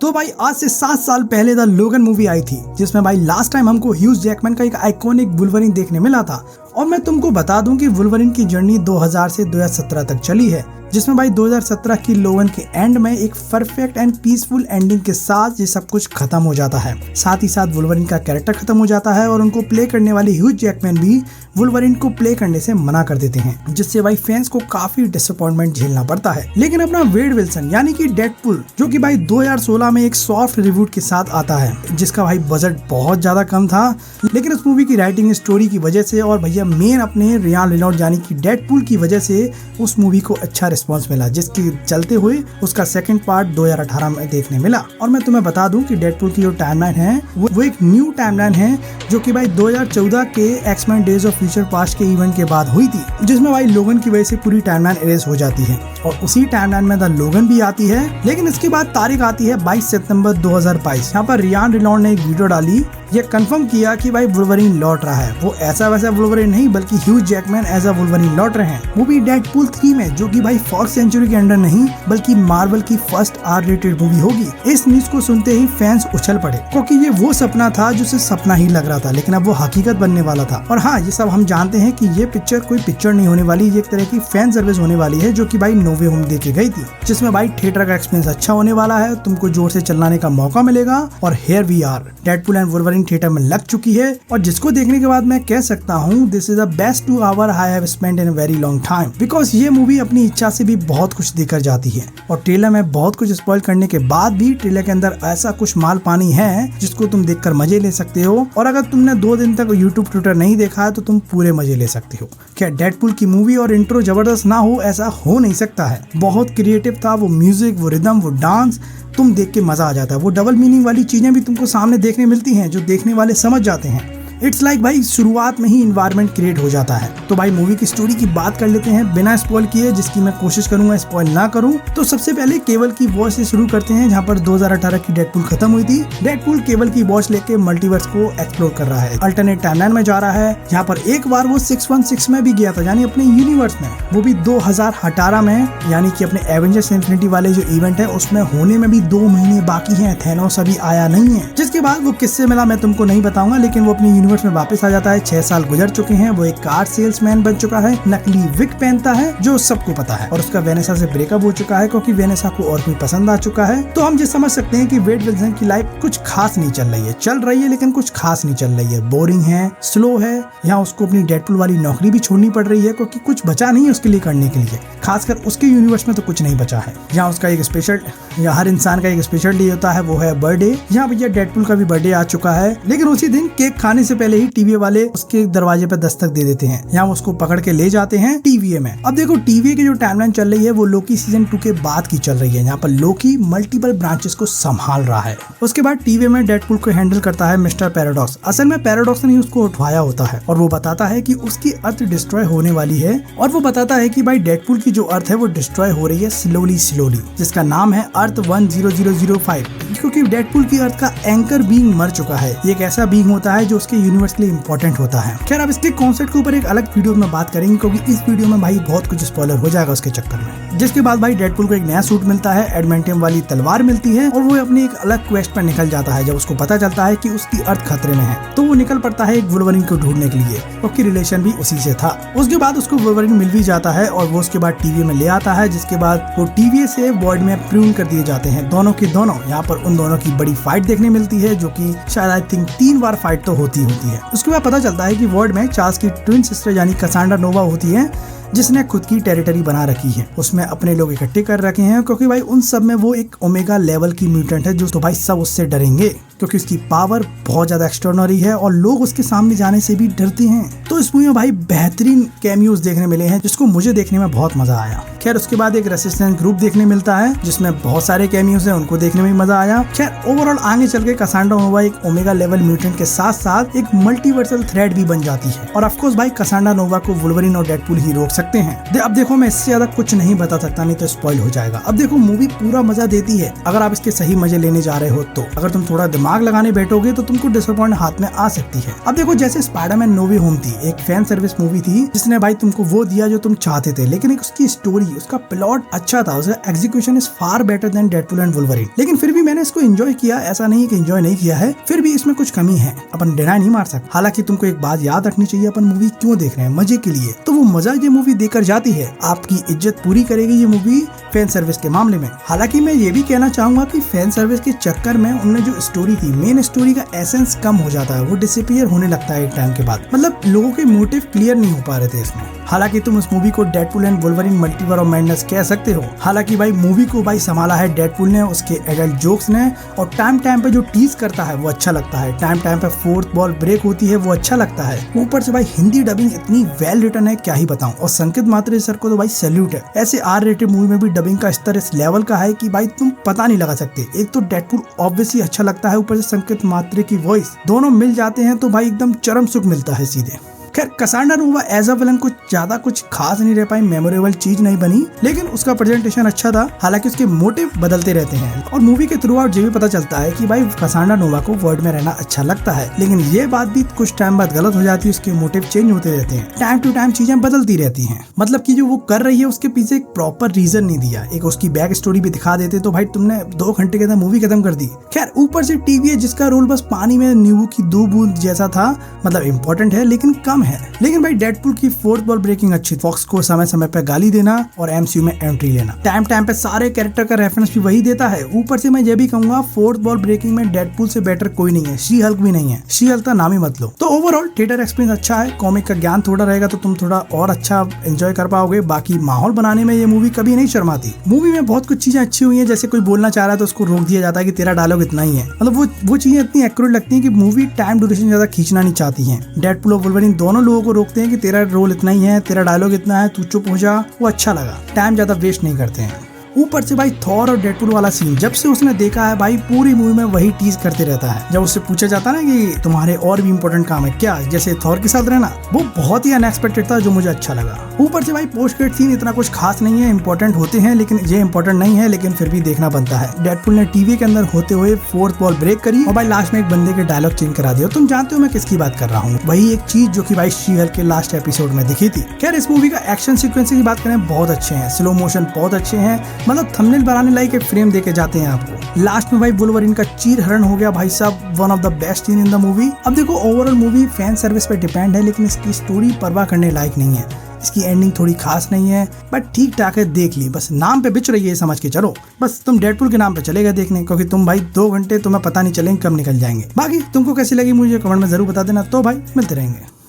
तो भाई आज से 7 साल पहले द लोगन मूवी आई थी, जिसमें भाई लास्ट टाइम हमको ह्यूज जैकमैन का एक आइकॉनिक वुल्वरीन देखने मिला था। और मैं तुमको बता दूं कि वुल्वरीन की जर्नी 2000 से 2017 तक चली है, जिसमें भाई 2017 की लोगन के एंड में एक परफेक्ट एंड पीसफुल एंडिंग के साथ ये सब कुछ खत्म हो जाता है। साथ ही साथ वुल्वरीन का कैरेक्टर खत्म हो जाता है और उनको प्ले करने वाले ह्यूज जैकमैन भी वुल्वरीन को प्ले करने से मना कर देते हैं, जिससे भाई फैंस को काफी डिसअपॉइंटमेंट झेलना पड़ता है। लेकिन अपना वेड विल्सन यानी कि डेडपूल, जो कि भाई 2016 में एक सॉफ्ट रिबूट के साथ आता है, जिसका भाई बजट बहुत ज्यादा कम था, लेकिन उस मूवी की राइटिंग स्टोरी की वजह से और भैया मेन अपने रियान रेनॉल्ड्स यानी कि डेडपूल की वजह से उस मूवी को अच्छा रिस्पॉन्स मिला, जिसके चलते हुए उसका सेकंड पार्ट 2018 में देखने मिला। और मैं तुम्हें बता दूं कि डेडपूल की जो टाइमलाइन है वो एक न्यू टाइमलाइन है, जो कि भाई 2014 के X Men days of future past के इवेंट के बाद हुई थी, जिसमें भाई लोगन की वजह से पूरी टाइमलाइन इरेज हो जाती है और उसी टाइमलाइन में द लोगन भी आती है। लेकिन इसके बाद तारीख आती है 22 सितंबर 2022। यहाँ पर रियान रेनॉल्ड्स ने एक वीडियो डाली, ये कंफर्म किया कि भाई वुल्वरीन लौट रहा है। वो ऐसा वैसा वुल्वरीन नहीं, बल्कि Hugh Jackman as a Wolverine लौट रहे हैं, वो भी डेडपूल 3 में, जो कि भाई फॉक्स सेंचुरी के अंडर नहीं बल्कि मार्वल की फर्स्ट आर रेटेड मूवी होगी। इस न्यूज को सुनते ही फैंस उछल पड़े, क्योंकि ये वो सपना था जो सिर्फ सपना ही लग रहा था, लेकिन अब वो हकीकत बनने वाला था। और हाँ, ये सब हम जानते हैं कि ये पिक्चर कोई पिक्चर नहीं होने वाली, ये एक तरह की फैन सर्विस होने वाली है, जो कि भाई नो वे होम देके गई थी, जिसमें भाई थिएटर का एक्सपीरियंस अच्छा होने वाला है, तुमको जोर से चलाने का मौका मिलेगा। और here we are, Deadpool and Wolverine theatre में लग चुकी है, और जिसको देखने के बाद मैं कह सकता हूँ this is the best 2 hour I have spent in a very long time, because ये मूवी अपनी इच्छा से भी बहुत कुछ देकर जाती है। और ट्रेलर में बहुत कुछ स्पॉइल करने के बाद भी ट्रेलर के अंदर ऐसा कुछ माल पानी है जिसको तुम देखकर मजे ले सकते हो। और अगर तुमने 2 दिन तक यूट्यूब ट्विटर नहीं देखा है तो तुम पूरे मजे ले सकते हो। क्या डेडपूल की मूवी और इंट्रो जबरदस्त ना हो? ऐसा हो नहीं सकता है। बहुत क्रिएटिव था, वो म्यूजिक, वो रिदम, वो डांस, तुम देख के मजा आ जाता है। वो डबल मीनिंग वाली चीजें भी तुमको सामने देखने मिलती हैं, जो देखने वाले समझ जाते हैं। इट्स लाइक भाई शुरुआत में ही इन्वायरमेंट क्रिएट हो जाता है। तो भाई मूवी की स्टोरी की बात कर लेते हैं बिना स्पॉइल किए, जिसकी मैं कोशिश करूंगा स्पॉइल ना करूं। तो सबसे पहले केबल की वॉच से शुरू करते हैं, जहां पर 2018 की डेडपूल खत्म हुई थी। डेडपूल केबल की वॉच लेके मल्टीवर्स को एक्सप्लोर कर रहा है, अल्टरनेट टाइमलाइन में जा रहा है, जहां पर एक बार वो 616 में भी गया था, यानी अपने यूनिवर्स में, वो भी 2018 में, यानी कि अपने एवेंजर्स इन्फिनिटी वाले जो इवेंट है उसमें होने में भी 2 महीने बाकी हैं। थैनोस अभी आया नहीं है। जिसके बाद वो किससे मिला मैं तुमको नहीं बताऊंगा, लेकिन वो अपने यूनिवर्स में वापस आ जाता है। 6 साल गुजर चुके हैं, वो एक कार सेल्समैन बन चुका है, नकली विग पहनता है, जो सबको पता है, और उसका वेनेसा से ब्रेकअप हो चुका है, क्योंकि वेनेसा को और कोई पसंद आ चुका है। तो हम ये समझ सकते हैं कि वेड विल्सन की लाइफ कुछ खास नहीं चल रही है, लेकिन कुछ खास नहीं चल रही है, बोरिंग है, स्लो है। यहाँ उसको अपनी डेडपूल वाली नौकरी भी छोड़नी पड़ रही है, क्योंकि कुछ बचा नहीं है उसके लिए करने के लिए, खासकर उसके यूनिवर्स में तो कुछ नहीं बचा है। यहाँ उसका एक स्पेशल, या हर इंसान का एक स्पेशल डे होता है, वो है बर्थडे। यहाँ भैया डेडपूल का भी बर्थडे आ चुका है, लेकिन उसी दिन केक खाने से पहले ही टीवी वाले उसके दरवाजे पे दस्तक दे देते हैं। यहाँ उसको पकड़ के ले जाते हैं टीवीए में। अब देखो टीवीए की जो टाइमलाइन चल रही है वो लोकी सीजन 2 के बाद की चल रही है। यहाँ पर लोकी मल्टीपल ब्रांचेस को संभाल रहा है। उसके बाद टीवीए में डेडपूल को हैंडल करता है मिस्टर पैराडॉक्स। असल में पैराडॉक्स ने उसको उठवाया होता है, और वो बताता है कि उसकी अर्थ डिस्ट्रॉय होने वाली है, और वो बताता है कि भाई डेडपूल की जो अर्थ है वो डिस्ट्रॉय हो रही है स्लोली, जिसका नाम है अर्थ 10005, क्योंकि डेडपूल की अर्थ का एंकर बीइंग मर चुका है। ये एक ऐसा बीइंग होता है जो उसके यूनिवर्स के लिए इंपॉर्टेंट होता है। खैर, अब इसके कॉन्सेप्ट के ऊपर एक अलग वीडियो में बात करेंगे, क्योंकि इस वीडियो में भाई बहुत कुछ स्पॉइलर हो जाएगा उसके चक्कर में। जिसके बाद भाई डेडपूल को एक नया सूट मिलता है, एडमेंटियम वाली तलवार मिलती है, और वो अपनी एक अलग क्वेस्ट पर निकल जाता है। जब उसको पता चलता है कि उसकी अर्थ खतरे में है, तो वो निकल पड़ता है एक वुल्वरीन को ढूंढने के लिए, उसकी रिलेशन भी उसी से था। उसके बाद उसको वुल्वरीन मिल भी जाता है, और वो उसके बाद टीवी में ले आता है, जिसके बाद वो टीवी से वॉइड में प्रून कर दिए जाते हैं, दोनों के दोनों। यहाँ पर उन दोनों की बड़ी फाइट देखने मिलती है, जो कि शायद आई थिंक 3 बार फाइट तो होती है। उसके बाद पता चलता है कि वॉइड में चार्ल्स की ट्विन सिस्टर यानी कसांड्रा नोवा होती है, जिसने खुद की टेरिटरी बना रखी है। उसमें अपने लोग इकट्ठे कर रखे हैं, क्योंकि भाई उन सब में वो एक ओमेगा लेवल की म्यूटेंट है, जो तो भाई सब उससे डरेंगे, क्योंकि उसकी पावर बहुत ज्यादा एक्स्ट्राऑर्डिनरी है और लोग उसके सामने जाने से भी डरते हैं। तो इस मूवी में भाई बेहतरीन कैमियोज देखने मिले हैं, जिसको मुझे देखने में बहुत मजा आया। खैर, उसके बाद एक रेसिस्टेंस ग्रुप देखने मिलता है, जिसमें बहुत सारे कैमियोज हैं, उनको देखने में मजा आया। खैर, ओवरऑल आगे चल के कसांड्रा नोवा एक ओमेगा लेवल म्यूटेंट के साथ साथ एक मल्टीवर्सल थ्रेट भी बन जाती है, और ऑफकोर्स भाई कसांड्रा नोवा को वुल्वरीन और डेडपूल ही रोक सकते हैं। अब देखो, मैं इससे ज्यादा कुछ नहीं बता सकता, नहीं तो स्पॉइल हो जाएगा। अब देखो, मूवी पूरा मजा देती है अगर आप इसके सही मजे लेने जा रहे हो तो। अगर तुम थोड़ा दिमाग लगाने बैठोगे तो तुमको डिसअपॉइंट हाथ में आ सकती है। अब देखो, जैसे स्पाइडरमैन नो वे होम थी, एक फैन सर्विस मूवी थी, जिसने भाई तुमको वो दिया जो तुम चाहते थे, लेकिन एक उसकी स्टोरी, थी, उसका प्लॉट अच्छा था, उसका execution is far better than Deadpool and Wolverine. लेकिन फिर भी मैंने इसको एंजॉय किया, ऐसा नहीं कि एंजॉय नहीं किया है, फिर भी इसमें कुछ कमी है, अपन डिनाई नहीं मार सकते। हालांकि तुमको एक बात याद रखनी चाहिए, अपन मूवी क्यों देख रहे हैं, मजे के लिए। तो वो मजा ये मूवी देकर जाती है, आपकी इज्जत पूरी करेगी ये मूवी फैन सर्विस के मामले में। हालांकि मैं ये भी कहना चाहूंगा कि फैन सर्विस के चक्कर में उनने जो स्टोरी थी, मेन स्टोरी का एसेंस कम हो जाता है, वो डिसअपीयर होने लगता है एक टाइम के बाद। मतलब लोगों के मोटिव क्लियर नहीं हो पा रहे थे इसमें। हालांकि तुम इस मूवी को Deadpool and Wolverine multiverse of madness कह सकते हो। हालांकि भाई मूवी को भाई संभाला है डेडपूल ने, उसके एडल्ट जोक्स ने, और टाइम टाइम पे जो टीज करता है वो अच्छा लगता है, टाइम टाइम पे फोर्थ वॉल ब्रेक होती है वो अच्छा लगता है। ऊपर से भाई हिंदी डबिंग इतनी वेल रिटन है, क्या ही बताऊं। और संकेत मात्रे सर को तो भाई सैल्यूट है, ऐसे आर रेटेड मूवी में भी डबिंग का स्तर इस लेवल का है कि भाई तुम पता नहीं लगा सकते। एक तो डेडपूल ऑब्वियसली अच्छा लगता है, ऊपर से संकेत मात्रे की वॉइस, दोनों मिल जाते हैं तो भाई एकदम चरम सुख मिलता है सीधे। खैर कसांड्रा नोवा एज अ विलन कुछ ज्यादा कुछ खास नहीं रह पाई, मेमोरेबल चीज नहीं बनी, लेकिन उसका प्रेजेंटेशन अच्छा था। हालांकि उसके मोटिव बदलते रहते हैं और मूवी के थ्रू आउट ये भी पता चलता है कि भाई कसांड्रा नोवा को वर्ल्ड में रहना अच्छा लगता है, लेकिन ये बात भी कुछ टाइम बाद गलत हो जाती है, उसके मोटिव चेंज होते रहते हैं, टाइम टू टाइम चीजें बदलती रहती है। मतलब की जो वो कर रही है उसके पीछे एक प्रॉपर रीजन नहीं दिया, एक उसकी बैक स्टोरी भी दिखा देते तो भाई तुमने 2 घंटे के अंदर मूवी खत्म कर दी। खैर ऊपर से टीवी है जिसका रोल बस पानी में नींबू की 2 बूंद जैसा था, मतलब इम्पोर्टेंट है लेकिन कम है। लेकिन भाई डेडपूल की फोर्थ वॉल ब्रेकिंग अच्छी, फॉक्स को समय समय पे गाली देना और एमसीयू में एंट्री लेना, टाइम टाइम पे सारे कैरेक्टर का रेफरेंस भी वही देता है। ऊपर से मैं ये भी कहूंगा फोर्थ वॉल ब्रेकिंग में डेडपूल से बेटर कोई नहीं है, शी हल्क भी नहीं है, शी हल्क का नाम ही मत लो। तो ओवरऑल थिएटर एक्सपीरियंस अच्छा है, कॉमिक का ज्ञान थोड़ा रहेगा तो तुम थोड़ा और अच्छा एंजॉय कर पाओगे। बाकी माहौल बनाने में ये मूवी कभी नहीं शर्माती। मूवी में बहुत कुछ चीजें अच्छी हुई है, जैसे कोई बोलना चाह रहा है तो उसको रोक दिया जाता है कि तेरा डायलॉग इतना ही है, मतलब वो चीजें इतनी एक्यूरेट लगती है कि मूवी टाइम ड्यूरेशन ज्यादा खींचना नहीं चाहती है। डेडपूल और वुल्वरीन दोनों लोगों को रोकते हैं कि तेरा रोल इतना ही है, तेरा डायलॉग इतना है, तू चुप हो जा, वो अच्छा लगा, टाइम ज्यादा वेस्ट नहीं करते हैं। ऊपर से भाई थॉर और डेडपूल वाला सीन जब से उसने देखा है भाई पूरी मूवी में वही टीज करते रहता है। जब उससे पूछा जाता है ना कि तुम्हारे और भी इम्पोर्टेंट काम है क्या, जैसे थॉर के साथ रहना, वो बहुत ही अनएक्सपेक्टेड था जो मुझे अच्छा लगा। ऊपर से भाई पोस्ट क्रेडिट सीन इतना कुछ खास नहीं है, इंपॉर्टेंट होते हैं लेकिन ये इंपॉर्टेंट नहीं है, लेकिन फिर भी देखना बनता है। डेडपूल ने टीवी के अंदर होते हुए फोर्थ वॉल ब्रेक करी और भाई लास्ट में एक बंदे के डायलॉग चेंज करा दिया। तुम जानते हो मैं किसकी बात कर रहा हूँ, वही एक चीज जो कि भाई शी हल्क के लास्ट एपिसोड में दिखी थी। खैर इस मूवी का एक्शन सीक्वेंस की बात करें बहुत अच्छे हैं, स्लो मोशन बहुत अच्छे हैं, मतलब थंबनेल बनाने लायक एक फ्रेम देके जाते हैं आपको। लास्ट में भाई वुल्वरीन का चीर हरण हो गया भाई साहब, one of the best seen in the movie. अब देखो ओवरऑल मूवी फैन सर्विस पे डिपेंड है, लेकिन इसकी स्टोरी परवाह करने लायक नहीं है, इसकी एंडिंग थोड़ी खास नहीं है, बट ठीक ठाक है, देख ली, बस नाम पे बिच रही है समझ के चलो। बस तुम डेडपूल के नाम पे चलेगा देखने, क्योंकि तुम भाई 2 घंटे तुम्हें पता नहीं चलेंगे कब निकल जाएंगे। बाकी तुमको कैसी लगी मुझे कमेंट में जरूर बता देना। तो भाई मिलते रहेंगे।